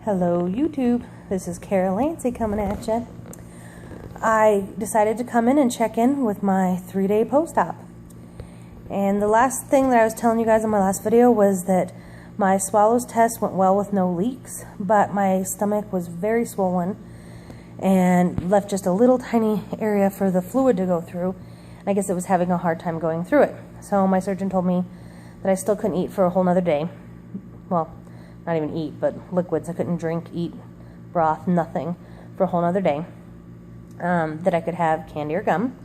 Hello YouTube, this is Carol Lancy coming at you. I decided to come in and check in with my 3-day post-op. And the last thing that I was telling you guys in my last video was that my swallows test went well with no leaks, but my stomach was very swollen and left just a little tiny area for the fluid to go through. And I guess it was having a hard time going through it. So my surgeon told me that I still couldn't eat for a whole nother day. Well, not even eat, but liquids. I couldn't drink, eat, broth, nothing for a whole nother day. That I could have candy or gum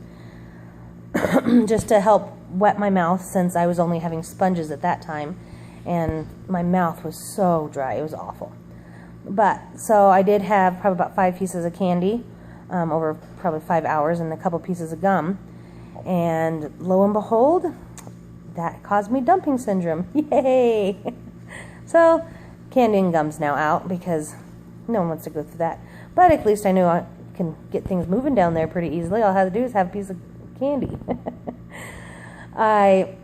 just to help wet my mouth, since I was only having sponges at that time and my mouth was so dry. It was awful. But so I did have probably about 5 pieces of candy over probably 5 hours, and a couple pieces of gum, and lo and behold, that caused me dumping syndrome. Yay! So candy and gum's now out because no one wants to go through that. But at least I knew I can get things moving down there pretty easily. All I had to do is have a piece of candy. I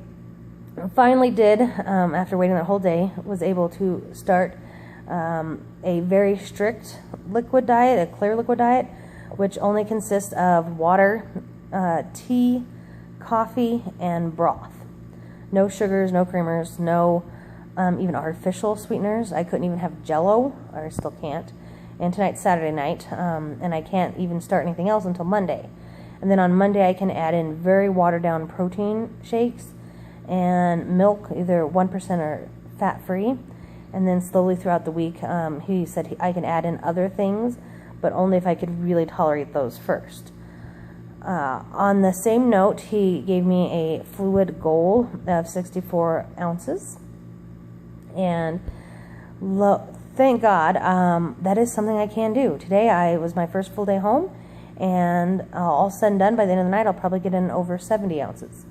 finally did, after waiting that whole day, was able to start a very strict liquid diet, a clear liquid diet, which only consists of water, tea, coffee, and broth. No sugars, no creamers, no even artificial sweeteners. I couldn't even have Jell-O, or I still can't. And tonight's Saturday night, and I can't even start anything else until Monday. And then on Monday I can add in very watered down protein shakes and milk, either 1% or fat-free. And then slowly throughout the week, he said I can add in other things, but only if I could really tolerate those first. On the same note, he gave me a fluid goal of 64 ounces. And thank God, that is something I can do. Today was my first full day home, and all said and done, by the end of the night I'll probably get in over 70 ounces.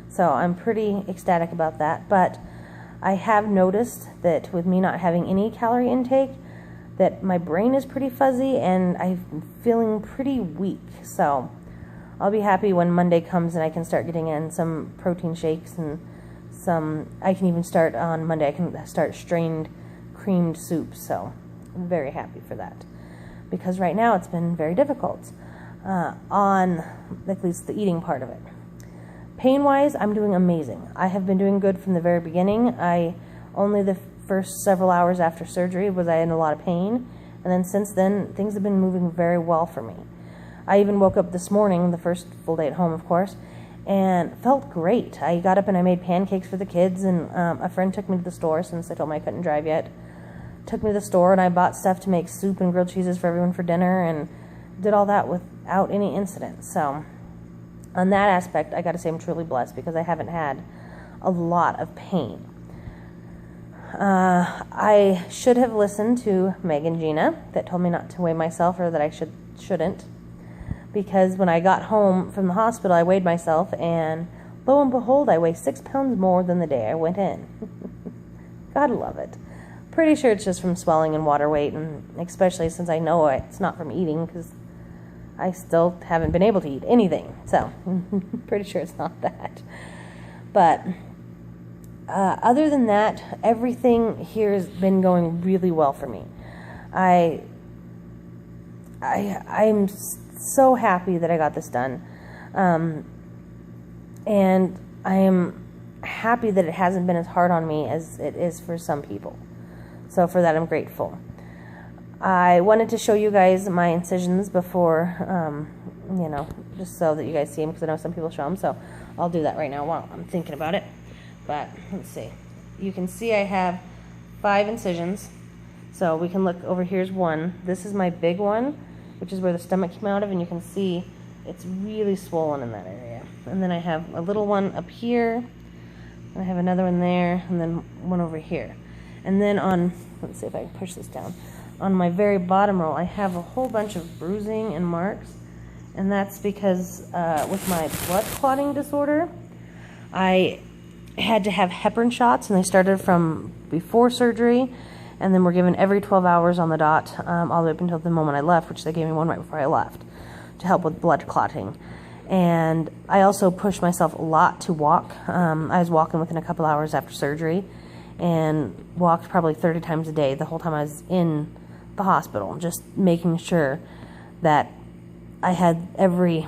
So I'm pretty ecstatic about that. But I have noticed that with me not having any calorie intake, that my brain is pretty fuzzy and I'm feeling pretty weak. So I'll be happy when Monday comes and I can start getting in some protein shakes, and I can even start on Monday, I can start strained creamed soup. So I'm very happy for that, because right now it's been very difficult on at least the eating part of it. Pain-wise, I'm doing amazing. I have been doing good from the very beginning. Only the first several hours after surgery was I in a lot of pain, and then since then things have been moving very well for me. I even woke up this morning, the first full day at home of course, and felt great. I got up and I made pancakes for the kids, and a friend took me to the store, since I told me I couldn't drive yet. Took me to the store and I bought stuff to make soup and grilled cheeses for everyone for dinner, and did all that without any incident. So on that aspect, I gotta say I'm truly blessed, because I haven't had a lot of pain. I should have listened to Meg and Gina that told me not to weigh myself, or that I shouldn't. Because when I got home from the hospital, I weighed myself, and lo and behold, I weigh 6 pounds more than the day I went in. Gotta love it. Pretty sure it's just from swelling and water weight, and especially since I know it's not from eating, because I still haven't been able to eat anything. So, pretty sure it's not that. But other than that, everything here has been going really well for me. I'm so happy that I got this done, and I am happy that it hasn't been as hard on me as it is for some people. So for that I'm grateful. I wanted to show you guys my incisions before, just so that you guys see them, because I know some people show them. So I'll do that right now while I'm thinking about it. But let's see. You can see I have 5 incisions. So we can look over. Here's one. This is my big one, which is where the stomach came out of, and you can see it's really swollen in that area. And then I have a little one up here, and I have another one there, and then one over here. And then let's see if I can push this down, on my very bottom row I have a whole bunch of bruising and marks, and that's because with my blood clotting disorder, I had to have heparin shots, and they started from before surgery, and then were given every 12 hours on the dot, all the way up until the moment I left, which they gave me one right before I left to help with blood clotting. And I also pushed myself a lot to walk. I was walking within a couple hours after surgery, and walked probably 30 times a day the whole time I was in the hospital, just making sure that I had every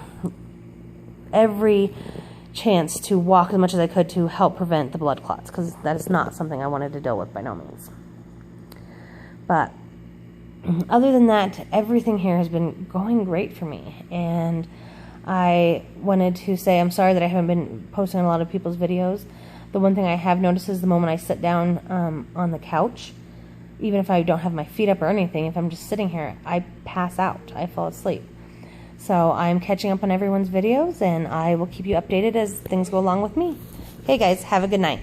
chance to walk as much as I could to help prevent the blood clots, because that is not something I wanted to deal with by no means. But other than that, everything here has been going great for me, and I wanted to say I'm sorry that I haven't been posting a lot of people's videos. The one thing I have noticed is the moment I sit down on the couch, even if I don't have my feet up or anything, if I'm just sitting here, I pass out. I fall asleep. So I'm catching up on everyone's videos, and I will keep you updated as things go along with me. Okay, guys, have a good night.